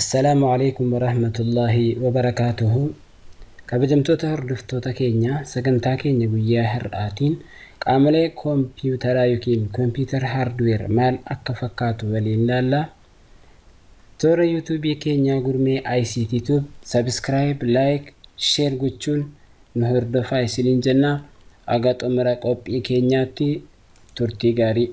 السلام عليكم ورحمة الله وبركاته. كبجمتوتا هردفتوتا كينيا سجنتا كينيا ويا هرآتين قاملي كمبيوترا يوكين كمبيوتر هاردوير مال أكا فكاتو ولين لالا تورا يوتيوبي كينيا غورمي اي سي تي توب سبسكرايب لايك شير gochuun nu hordofaa isiniin jenna. Aga xumura qophii keenyaatti turtii gaarii.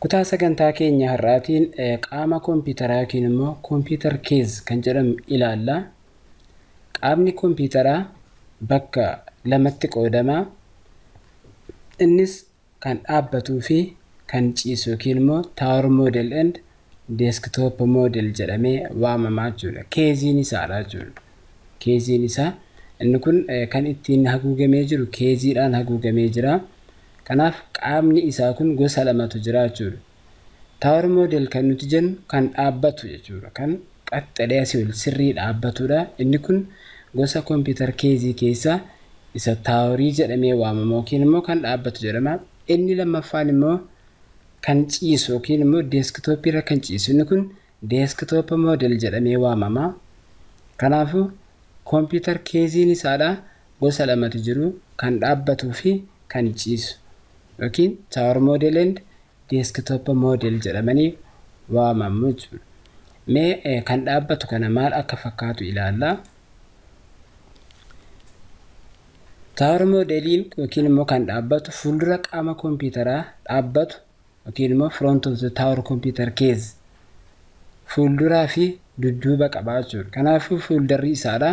Kutaa sagantaa keenya har'aatiin qaama kompiitaraa yookiin immoo kompiitar keez kan jedhamu ilaalla. Qaamni kompiitaraa bakka lamatti qoodama. Innis kan dhaabbatuu fi kan ciisu yookiin immoo tower model and desktop model jedhamee waamamaa jira. Keeziin isaadha jechuudha. Keeziin isaa inni kun kan ittiin haguugamee jiru keeziidhaan haguugamee jira. Kanaaf qaamni isaa kun gosa lamatu jira jechuudha. Tower model kan nuti jennu kan dhaabbatu jechuudha. Kan qaxxalee asii ol sirrii dhaabbatudha. Inni kun gosa kompiitar keezii keessaa isa taaworii jedhamee waamama yookiin immoo kan dhaabbatu jedhama. Inni lammaffaan immoo kan ciisu yookiin immoo desktop irra kan ciisu. Inni kun desktop model jedhamee waamama. Kanaafuu kompiitar keeziin isaadha gosa lamatu jiru, kan dhaabbatuu fi kan ciisu. Yookiin tower model and desktop model jedhamanii waamamu jechuudha. Mee kan dhaabbatu kana maal akka fakkaatu ilaalla. Tower modeliin yookiin immoo kan dhaabbatu fuuldura qaama kompiitaraa dhaabbatu yookiin immoo front of the tower computer case fuulduraa fi dudduuba qabaa jechuudha. Kanaafuu fuuldarri isaadha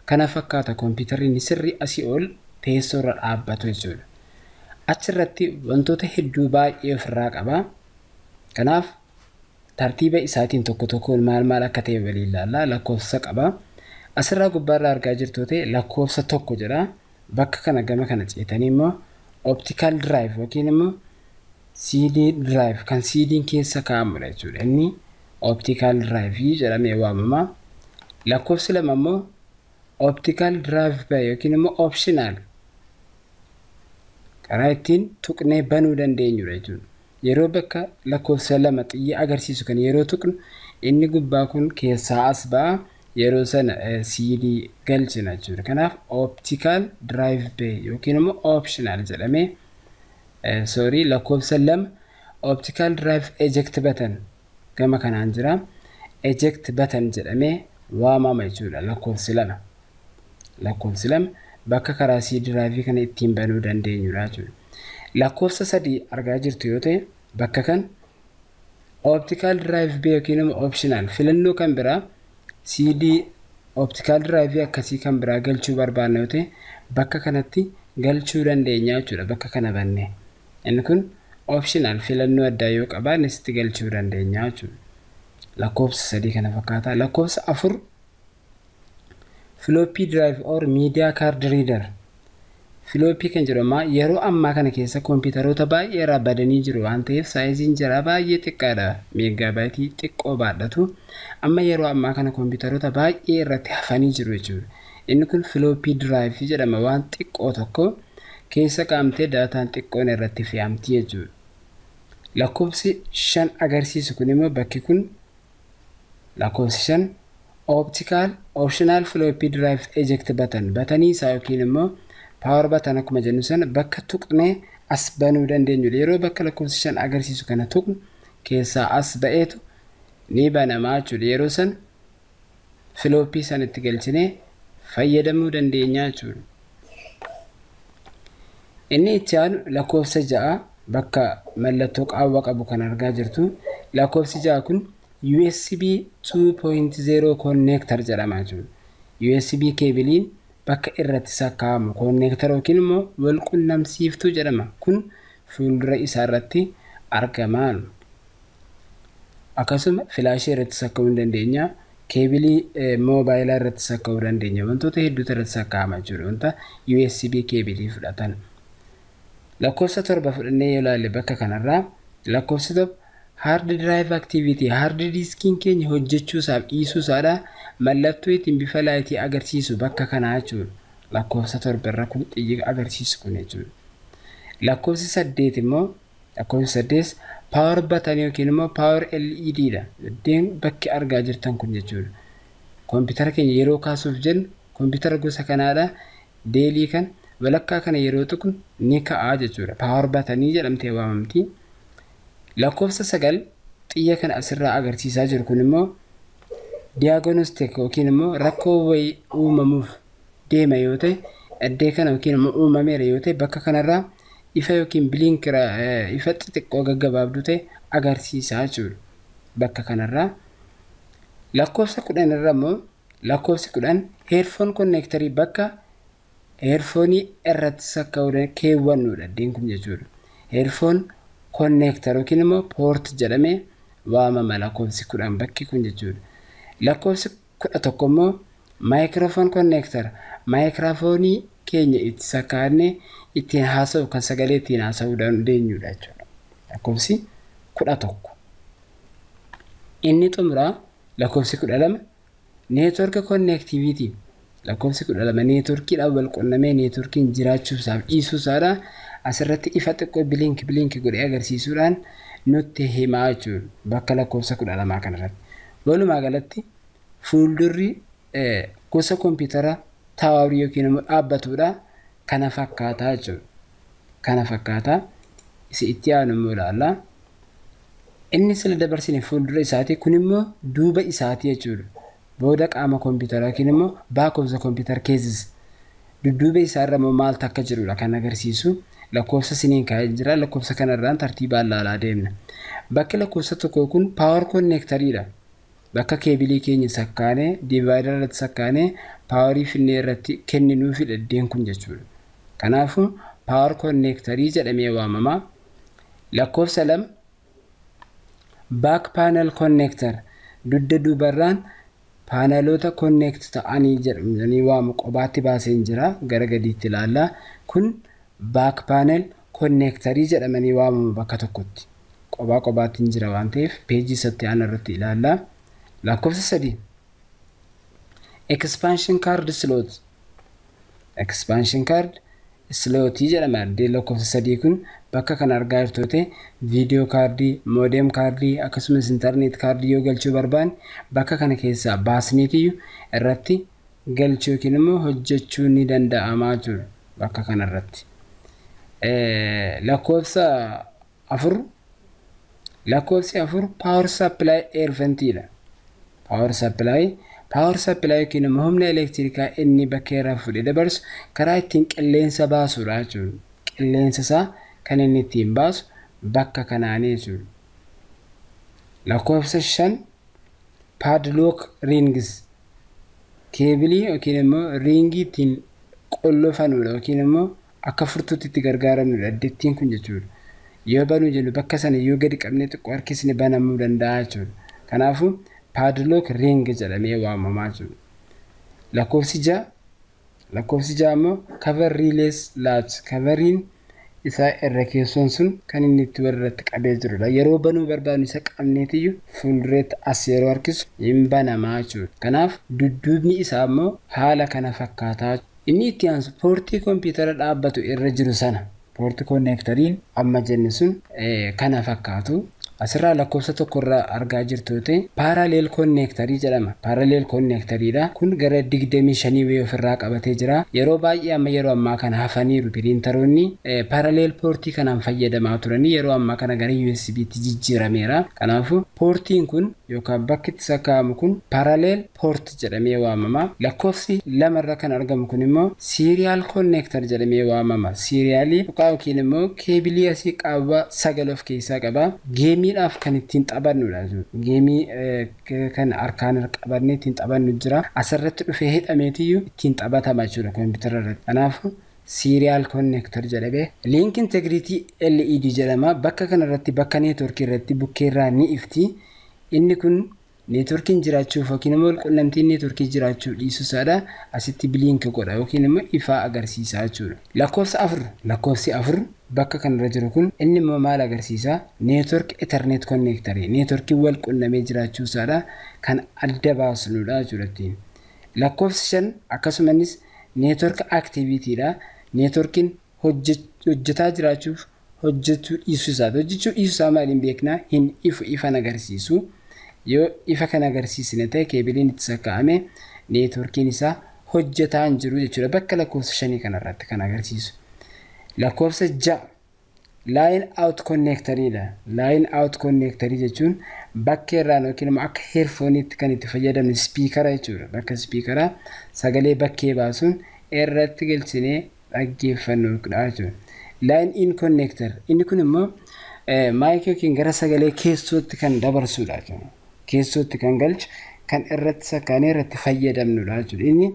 kana fakkaata kompiitarri sirrii asii ol teessoo irra dhaabbatu jechuudha. Achirratti wantoota hedduu baay'ee ofirraa qaba. Kanaaf tartiiba isaatiin tokko tokkoon maal akka ta'e waliin ilaalla. Lakkoofsa qaba. Asirraa gubbaarraa argaa jirtu ta'e lakkoofsa tokko jedha. Bakka kana gama kana ceetanii immoo optical drive yookiin immoo CD drive kan CD'n keessa kaa'amudha jechuudha. Inni optical drive jedhamee waamama. Lakkoofsi lama immoo optical drive by yookiin immoo optional karaa ittiin tuqnee banuu dandeenyudha jechuudha. Yeroo bakka lakkoofsa lama xiyya agarsiisu kan yeroo tuqnu inni gubbaa kun keessaa as ba'a. Yeroo sana CD galchina jechuudha. Kanaaf optical drive bay yookiin immoo optional jedhamee lakkoofsa lama optical drive eject button gama kanaan jira. Eject button jedhamee waamama jechuudha. Lakkoofsi lama bakka karaa CD drive kana ittiin banuu dandeenyudha jechuudha. Lakkoofsa 3 argaa jirtu yoo ta'e bakka kan optical drive bay yookiin immoo optional filannoo kan biraa CD optical drive akkasii kan biraa galchuu barbaanne yoo ta'e bakka kanatti galchuu dandeenya jechuudha. Bakka kana banne inni kun optional filannoo addaa yoo qabaanne sitti galchuu dandeenya jechuudha. Lakkoofsa 3 kana fakkaata. Lakkoofsa 4 floppy drive or media card reader. Floppy kan jedhamu yeroo ammaa kana keessa kompiitaroota baay'ee irraa badanii jiru waan ta'eef saayiziin jara baay'ee xiqqaadha. Meegaabaaytii xiqqoo baadhatu. Amma yeroo ammaa kana kompiitaroota baay'ee irratti hafanii jiru jechuudha. Inni kun floppy drive jedhama. Waan xiqqoo tokko keessa qaamtee daataan xiqqoon irratti fe'amti jechuudha. Lakkoofsi 5 agarsiisu kun immoo bakki kun lakkoofsi 5 optical optional floppy drive eject button batanii isaa yookiin immoo power button akkuma jennu sana bakka tuqnee as banuu dandeenyudha. Yeroo bakka lakkoofsi 5 agarsiisu kana tuqnu keessaa as ba'eetu ni banamaa jechuudha. Yeroo san floppy sanatti galchinee fayyadamuu dandeenya jechuudha. Inni itti aanu lakkoofsa 6 bakka mallattoo qaawwa qabu kan argaa jirtu. Lakkoofsi 6 kun USB 2.0 connector jedhama jechuudha. USB keebiliin bakka irratti sakkaamu connector yookiin immoo wal qunnamsiiftuu jedhama. Kun fuuldura isaa irratti argama. Akkasuma filaashii irratti sakkaa'uu dandeenya. Keebilii moobaayilaa irratti sakkaa'uu dandeenya. Wantoota hedduutu irratti sakkaa'ama jechuudha. Wanta USB keebilii fudhatan. Lakkoofsa 7 fudhannee yoo ilaalle bakka kanarraa lakkoofsa 7 hard drive activity hard diskiin keenya hojjechuu isaaf dhiisuu isaadha. Mallattoo ittiin bifa laayitii agarsiisu bakka kanaa jechuudha. Lakkoofsa 7 irra kun xiyya agarsiisu kun jechuudha. Lakkoofsi 8 immoo lakkoofsi 8 Power button yookiin immoo power LED dha. Iddeen bakki argaa jirtan kun jechuudha. Kompiitara keenya yeroo kaasuuf jennu kompiitara gosa kanaadha. Deelii kan walakkaa kana yeroo tuqnu ni ka'aa jechuudha. Power button jedhamtee waamamti. Lakkoofsa 9 xiyya kana asirraa agarsiisaa jiru kun immoo diagnostic yookiin immoo rakkoo wayii uumamuuf deema yoo ta'e addee kana yookiin immoo uumameera yoo ta'e bakka kanarraa ifa yookiin bilinkira ifa xixiqqoo gaggabaabduu ta'e agarsiisaa jechuudha. Bakka kanarraa lakkoofsa 10 irra immoo lakkoofsi 10 headphone connectorii bakka headphone irratti sakka'uudhaan keewwannuudha addeen kun jechuudha. Headphone connector yookiin immoo port jedhamee waamama lakkoofsi 10 bakki kun jechuudha. Lakkoofsi 11 immoo microphone connector microphone keenya itti sakkaannee ittiin haasa'u kan sagalee ittiin haasa'uu dandeenyudha jechuudha. Lakkoofsi 11. Inni xumuraa lakkoofsi 12 network connectivity lakkoofsi 12 networkiidhaan wal qunnamee networkiin jiraachuusaaf dhiisuusaadha. Asirratti ifa xiqqoo blink godhee agarsiisuudhaan nutti himaa jechuudha bakka lakkoofsa 12 kanarratti. Walumaa galatti fuuldurri gosa kompiitara taawarii yookiin immoo dhaabbatudha kana fakkaataa jechuudha. Kana fakkaataa isi itti aanu immoo ilaalla. Inni sila dabarsine fuuldura isaati kun immoo duuba isaati jechuudha. Booda qaama kompiitaraa yookiin immoo back of the computer cases dudduuba isaarra immoo maal takka jirudha kan agarsiisu. Lakkoofsa siniin kaa'ee jira. Lakkoofsa kanarraan tartiibaan ilaalaa deemna. Bakki lakkoofsa tokko kun power connectoriidha. Bakka keebilii keenya sakkaanee divider irratti sakkaanee paawarii finnee irratti kenninuufi iddeen kun jechuudha. Kanaafuu power connectorii jedhamee waamama. Lakkoofsa 2 back panel connector dudda duubarraan paanaloota connect ta'anii jedhamanii waamu qobaatti baasee jira. Gara gadiitti ilaalla. Kun back panel connectorii jedhamanii waamamu bakka tokkotti. Qobaatti jira waan ta'eef peejii 7 irratti ilaalla. Lakkoofsa 3 expansion card slot expansion card slot jedhama. Addee lakkoofsa 3 kun bakka kan argaa jirtote video cardii modem cardii akkasumas internet cardii yoo galchuu barbaanne bakka kana keessaa baasneetii irratti galchuu yookiin immoo hojjechuu ni danda'ama jechuudha. Bakka kana irratti lakkoofsa 4 lakkoofsi 4 power supply air ventila. Power supply yookiin immoo humna elektirikaa inni bakka irraa fudhee dabarsu karaa ittiin qilleensa baasuudha jechuudha. Qilleensa isaa kan inni ittiin baasu bakka kanaanii jechuudha. Lakkoofsa 5 padlock rings keebilii yookiin immoo ringii ittiin qollofanuudha yookiin immoo akka furtuutti itti gargaaramnuudha addettiin kun jechuudha. Yoo banuu jennu bakka sana yoo gadi qabnee xiqqoo harkisni banamuu danda'a jechuudha. Kanaafuu padlock ring jedhamee waamamaa jechuudha. Lakkoofsi 6 immoo cover relays latch coveriin isaa irra keessoon sun kan inni itti warratti qabee jirudha. Yeroo banuu barbaadu isa qabneetiyyuu fuuldureetti as yeroo harkisu hin banamaa jechuudha. Kanaaf dudduubni isaa immoo haala kana fakkaataa. Inni itti aansu poortii kompiitara dhaabbatu irra jiru sana poortii connectoriin amma jenne sun kana fakkaatu. Asirraa lakkoofsa tokkorraa argaa jirtu ta'e parallel connectorii jedhama. Parallel connectoriidha. Kun gara 25 wayii ofirraa qabatee jira. Yeroo baay'ee amma yeroo ammaa kana hafaniiru piriintaroonni parallel poortii kanaan fayyadamaa turanii yeroo ammaa kana gara USB'tti jijjiirameera. Kanaafuu poortiin kun yookaan bakki itti sakkaa'amu kun parallel port jedhamee waamama. Lakkoofsi 2 irra kan argamu kun immoo serial connector jedhamee waamama. Serialii yookiin immoo keebilii asii qaba 9 of keessaa qaba. Geemiidhaaf kan ittiin taphannuudha. Geemii kan harkaan qabannee ittiin taphannu jira. Asirratti dhufee hidhameetiyyuu ittiin taphatama jechuudha kompiitara irratti. Kanaafuu serial connector jedhamee link integrity LED jedhama. Bakka kanarratti bakka neetworkii irratti bukkeerraa ni ifti. Inni kun neetworkiin jiraachuuf yookiin immoo qunnamtiin neetworkii jiraachuu dhiisuusaadha. Asitti blink godha yookiin immoo ifaa agarsiisaa jechuudha. Lakkoofsi 4 bakka kanarra jiru kun inni immoo maal agarsiisa? Network ethernet connectorii. Neetworkiin wal qunnamee jiraachuusaadha kan adda baasnuudha jechuudha. Lakkoofsi 5 akkasumas network activityidha. Networkiin hojjetaa jiraachuuf hojjechuu dhiisuu isaati. Hojjechuu dhiisuu isaa maaliin beeknaa? Hin ifa agarsiisu. Yoo ifa kan agarsiisne ta'e keebiliin itti sakka'ame neetworkiin isaa hojjetaa hin jiru jechuudha. Bakka lakkoofsa 5 kanarratti kan agarsiisu. Lakkoofsa 6 line out connectoridha. Line out connectorii jechuun bakka irraan yookiin immoo akka heerfooniitti kan itti fayyadamnu spiikara jechuudha. Bakka spiikara sagalee bakkee baasuun irratti galchinee dhaggeeffannudha jechuudha. Line in connector inni kun immoo maayikii yookiin gara sagalee keessootti kan dabarsudha jechuudha. Keessootti kan galchu kan irratti sakkaanee irratti fayyadamnudha jechuudha. Inni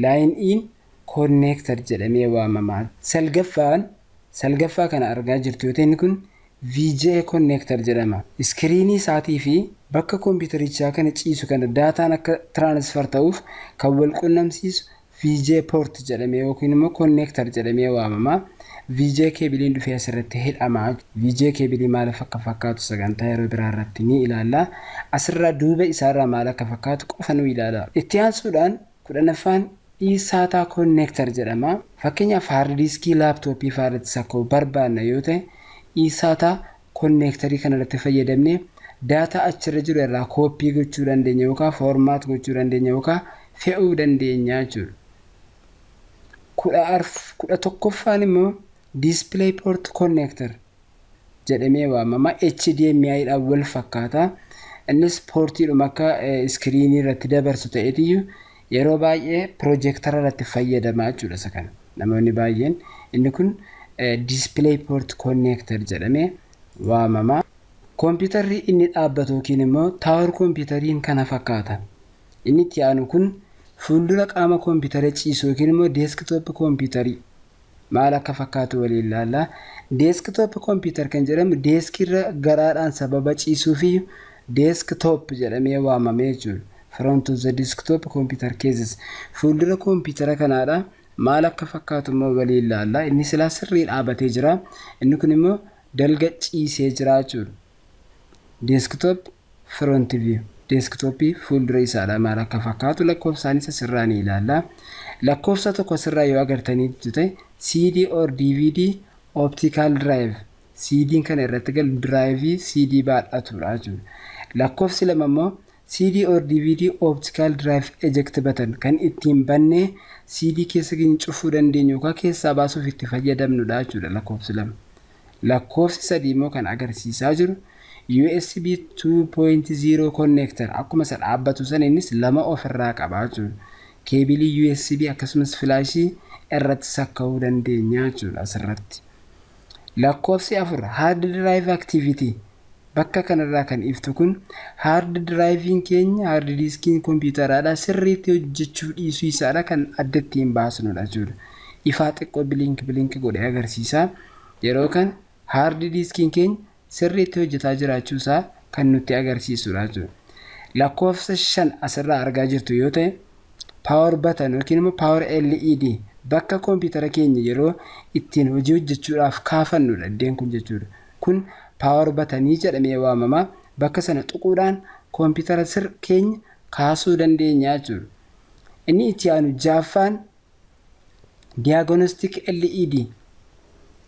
line in connector jedhamee waamama. Salgaffaa kana argaa jirtu yoo ta'e inni kun VJ connector jedhama. Iskiriinii isaatii fi bakka kompiitarichaa kana ciisu kana daataan akka transfer ta'uuf kan wal qunnamsiisu VJ port jedhamee yookiin immoo connector jedhamee waamama. VJ keebiliin dhufee asirratti hidhama. VJ keebilii maal akka fakkaatu sagantaa yeroo biraa irratti ni ilaalla. Asirraa duuba isaarraa maal akka fakkaatu qofa nu ilaala. Itti aansuudhaan 10ffaan eSATA connector jedhama. Fakkeenyaaf hard diskii laaptooppii fa'aatti sakkoo barbaanna yoo ta'e eSATA connectorii kanarratti fayyadamnee daataa achirra jiru irraa kooppii gochuu dandeenya yookaan formaat gochuu dandeenya yookaan fe'uu dandeenya jechuudha. 11ffaan immoo DisplayPort connector jedhamee waamama. HDMI dhaan wal fakkaata. Innis poortiidhuma akka iskiriinii irratti dabarsu ta'eetiyyuu yeroo baay'ee piroojektara irratti fayyadamaa jechuudha isa kana. Namoonni baay'een inni kun DisplayPort connector jedhamee waamama. Kompiitarri inni dhaabbatu yookiin immoo taawar kompiitariin kana fakkaata. Inni itti aanu kun fuuldura qaama kompiitara ciisuu yookiin immoo deeskitoop kompiitarii maal akka fakkaatu waliin ilaalla. Deeskitoop kompiitar kan jedhamu deeskirra garaadhaan sababa ciisuu fi deeskitoop jedhamee waamamee jechuudha. Front of the desktop computer cases fuuldura kompiitara kanaadha. Maal akka fakkaatu immoo waliin ilaalla. Inni silaa sirrii dhaabatee jira. Inni kun immoo dalga ciisee jira jechuudha. Desktop front view. Desktopii fuuldura isaadha maal akka fakkaatu lakkoofsaanis asirraa ni ilaalla. Lakkoofsa tokko asirraa yoo agartanii ta'e CD or DVD optical drive. CD'n kana irratti galu drive CD baadhatudha jechuudha. Lakkoofsi lama immoo CD or DVD optical drive eject button kan ittiin bannee CD keessa cufuu dandeenyu yookaan keessaa baasuuf itti fayyadamnudha jechuudha lakkoofsi lama. Lakkoofsi sadii immoo kan agarsiisaa jiru USB 2.0 connector akkuma isa dhaabbatu sana innis lama ofirraa qaba jechuudha. Keebilii USB akkasumas flaashii irratti sakka'uu dandeenya jechuudha asirratti. Lakkoofsi 4 hard drive activity bakka kanarraa kan iftu kun hard drivein keenya hard diskiin kompiitaraadha sirriitti hojjechuu dhiisuu isaadha kan adda ittiin baasnudha jechuudha. Ifaa xiqqoo bilink godhee agarsiisa. Yeroo kan hard diskiin keenya sirriitti hojjetaa jiraachuu isaa kan nutti agarsiisudha jechuudha. Lakkoofsa 5 asirraa argaa jirtu yoo ta'e power button yookiin immoo power LED bakka kompiitara keenya yeroo ittiin hojii hojjechuudhaaf kaafannudha iddeen kun jechuudha. Kun power button jedhamee waamama. Bakka sana xuquudhaan kompiitara sir keenya kaasuu dandeenya jechuudha. Inni itti aanu 6ffaan diagnostic LED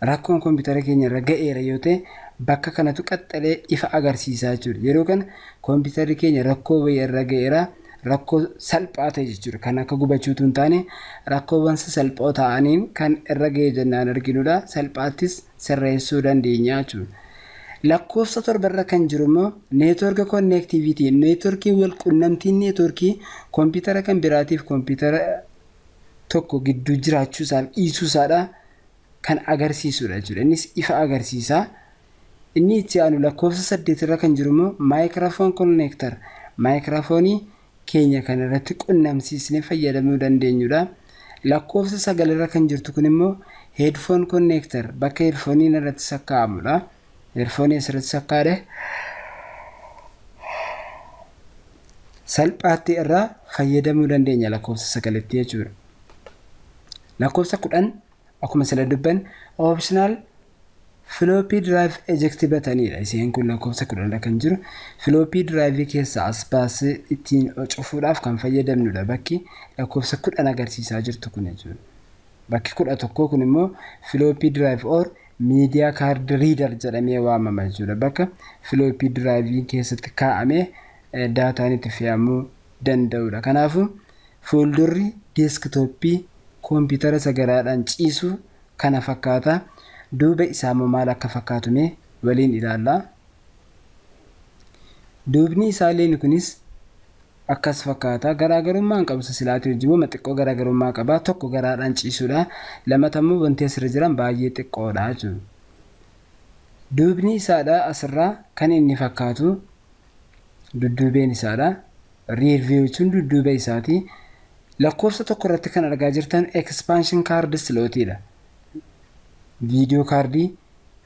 rakkoon kompiitara keenya irra ga'eera yoo ta'e bakka kanatu qaxxalee ifa agarsiisaa jechuudha. Yeroo kana kompiitarri keenya rakkoo wayii irra ga'eera. Rakkoo salphaa ta'e jechuudha. Kan akka gubachuutu hin taane rakkoowwan salphoo ta'aniin kan irra ga'e jennaan arginudha. Salphaattis sirreessuu dandeenya jechuudha. Lakkoofsa 7 irra kan jiru immoo network connectivity. Networkii wal qunnamtiin networkii kompiitara kan biraatiif kompiitara tokko gidduu jiraachuu isaa dhiisuu isaadha kan agarsiisudha jechuudha. Innis ifa agarsiisa. Inni itti aanu lakkoofsa 8 irra kan jiru immoo microphone connector. Microphoneii keenya kan irratti qunnamsiisnee fayyadamuu dandeenyudha. Lakkoofsa 9 irra kan jirtu kun immoo headphone connector bakka headphonein irratti sakkaa'amudha. Headphone asirratti sakkaa'ee salphaatti irraa fayyadamuu dandeenya lakkoofsa 9tti jechuudha. Lakkoofsa 10 akkuma sila dubban optional floppy drive eject buttonidha. Iseen kun lakkoofsa 10 irra kan jiru floppy drive keessa as baasee ittiin cufuudhaaf kan fayyadamnudha. Bakki lakkoofsa 10 agarsiisaa jirtu kun jechuudha. Bakki 11 kun immoo floppy drive or media card reader jedhamee waamama jechuudha. Bakka floppy drive keessatti kaa'amee daataan itti fe'amuu danda'udha. Kanaafuu fuuldurri desktopii koompitara sagaraadhaan ciisu kana fakkaata. Duuba isaa maal akka fakkaatu mee waliin ilaalla. Duubni isaallee kunis akkas fakkaata. Garaagarummaan qabu silaatii wajjin xiqqoo garaagarummaa qaba. Tokko garaadhaan ciisuudha. Lamatammoo wanti asirra jiran baay'ee xiqqoodha jechuudha. Duubni isaadha asirraa kan inni fakkaatu dudduubeen isaadha. Rear view jechuun dudduuba isaati. Lakkoofsa tokko irratti kan argaa jirtan expansion card slotidha. Video cardii,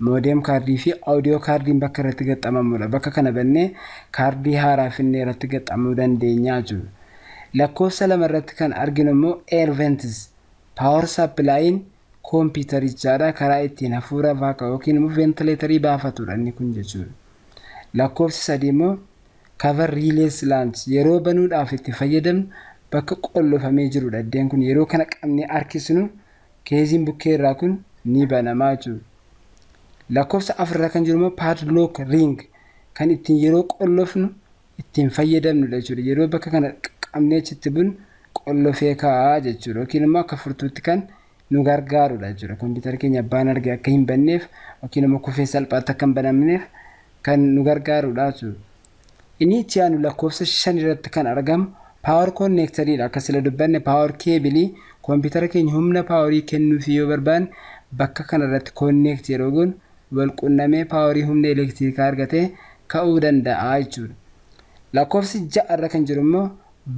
modem cardii fi audio cardii bakka irratti gaxxamamudha. Bakka kana bannee cardii haaraa finnee irratti gaxxamuu dandeenya jechuudha. Lakkoofsa lama irratti kan arginu immoo air vents power supply koompitarichaadha. Karaa ittiin hafuura vaaka yookiin immoo ventileetarii baafatudha inni kun jechuudha. Lakkoofsi sadii immoo cover release launch yeroo banuudhaaf itti fayyadamnu bakka qollofamee jirudha. Iddeen kun yeroo kana qabnee harkisnu keeziin bukkee irraa kun ni banamaa jechuudha. Lakkoofsa afurra kan jiru immoo padlock ring kan ittiin yeroo qollofnu ittiin fayyadamnudha jechuudha. Yeroo bakka kana qabnee achitti bun qollofee kaa'aa jechuudha. Yookiin immoo akka furtuutti kan nu gargaarudha jechuudha. Koompitara keenya abbaan arge akka hin banneef yookiin immoo kufee salphaatti akka hin banamneef kan nu gargaarudha jechuudha. Inni itti aanu lakkoofsa 5 irratti kan argamu power connectoridha. Akka sila dubbanne power cable koompitara keenya humna powerii kennuuf yoo barbaanne bakka kana irratti connect yeroo goonu wal qunnamee powerii humna elektirikaa argatee ka'uu danda'a jechuudha. Lakkoofsi 6 irra kan jiru immoo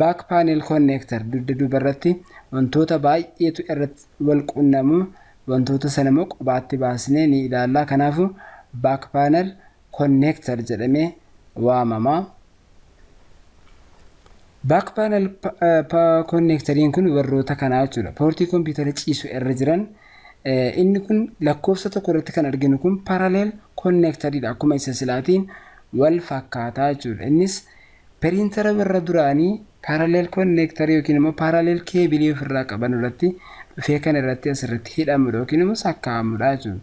back panel connector duuba irratti wantoota baay'eetu irratti wal qunnamu. Wantoota sana immoo qobaatti baasnee ni ilaalla. Kanaafuu back panel connector jedhamee waamama. Back panel connectoriin kun warroota kanaa jechuudha. Poortii koompitara ciisu irra jiran inni kun lakkoofsa tokko irratti kan arginu kun parallel connectoridha. Akkuma isa silaatiin wal fakkaataa jechuudha. Innis piriintara warra duraanii parallel connectorii yookiin immoo parallel cable ofirraa qaban irratti dhufee kan irratti asirratti hidhamudha yookiin immoo sakkaa'amudha jechuudha.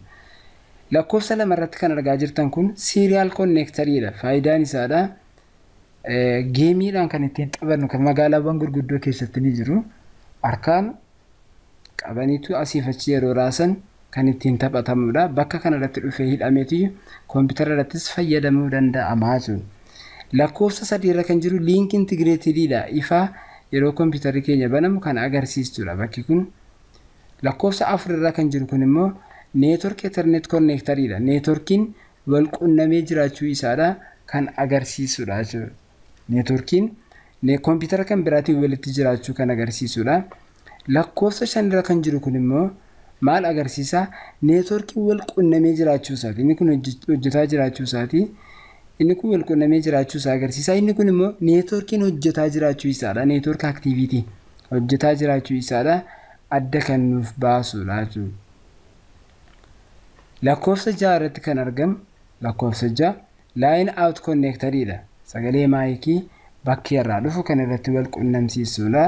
Lakkoofsa lama irratti kan argaa jirtan kun serial connectoridha. Faayidaan isaadha. Geemiidhaan kan ittiin taphannu kan magaalaawwan gurguddoo keessatti ni jiru. Harkaan qabaniitu asiif achi yeroo raasan kan ittiin taphatamudha. Bakka kana irratti dhufee hidhameetu koompitara irrattis fayyadamuu danda'ama jechuudha. Lakkoofsa 3 irra kan jiru link integratedidha. Ifa yeroo koompitara keenya banamu kan agarsiistudha bakki kun. Lakkoofsa 4 irra kan jiru kun immoo network ethernet connectoridha. Networkiin wal qunnamee jiraachuu isaadha kan agarsiisudha jechuudha. Networkiin koompitara kan biraatiin walitti jiraachuu kan agarsiisudha. Lakkoofsa 5 irra kan jiru kun immoo maal agarsiisa? Networkiin wal qunnamee jiraachuu isaati. Inni kun hojjetaa jiraachuu isaati. Inni kun wal qunnamee jiraachuu isaa agarsiisa. Inni kun immoo networkiin hojjetaa jiraachuu isaadha. Network activity hojjetaa jiraachuu isaadha adda kan nuuf baasudha jechuudha. Lakkoofsa 6 irratti kan argamu lakkoofsa 6 line out connectoridha. Sagalee maayikii bakkee irraa dhufu kan irratti wal qunnamsiisudha.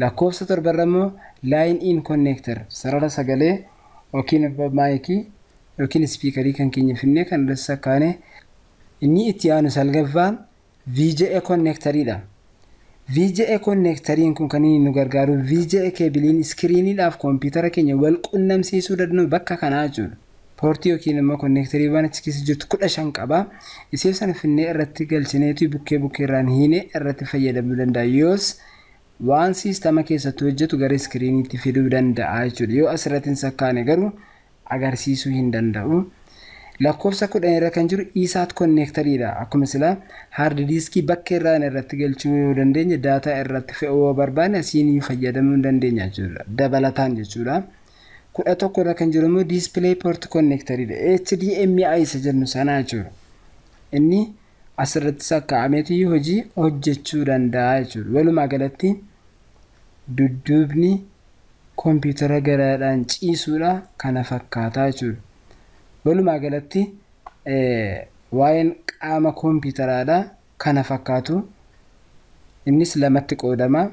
Lakkoofsa 7 irra immoo line in connector sarara sagalee yookiin maayikii yookiin speakerii kan keenya finnee kan irratti sakkaane. Inni itti aanu salgaffaan VGA connectoridha. VGA connectoriin kun kan inni nu gargaaru VGA keebiliin iskiriiniidhaaf koompitara keenya wal qunnamsiisuu danda'u bakka kanaa jechuudha. Poortii yookiin immoo connectoriiwwan achi keessa jirtu 15 qaba. Isee sana finnee irratti galchineetu bukkee irraan hiinee irratti fayyadamuu danda'a. Yoos waan siistama keessatti hojjetu gara iskiriiniitti fiduu danda'a jechuudha. Yoo asirratti sakkaane garuu agarsiisuu hin danda'u. Lakkoofsa 10 irra kan jiru ESAT connectoridha. Akkuma sila hard diskii bakka irraan irratti galchuu yoo dandeenya daataa irratti fe'uu barbaanne asiin fayyadamuu dandeenya jechuudha. Dabalataan jechuudha. 11 irra kan jiru immoo display port connectoridha. HDMI isa jennu sana jechuudha. Inni asirratti sakkaa'ameetu hojii hojjechuu danda'a jechuudha. Walumaa galatti dudduubni koompitara garaadhaan ciisuudha kana fakkaataa jechuudha. Walumaa galatti waa'een qaama koompitaraadha kana fakkaatu. Innis lamatti qoodama.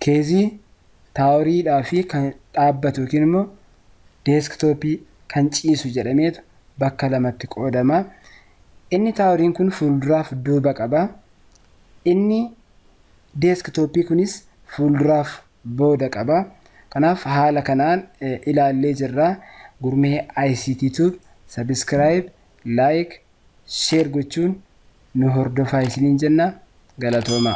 Keezii taaworiidhaa fi kan dhaabbatu yookiin immoo deeskitooppii kan ciisu jedhameetu bakka lamatti qoodama. Inni taaworiin kun fuulduraaf duuba qaba. Inni deeskitooppii kunis fuulduraaf booda qaba. Kanaaf haala kanaan ilaallee jirra. Gurmee ICT Tube subscribe, like, share gochuun nu hordofaa isiniin jenna. Galatooma.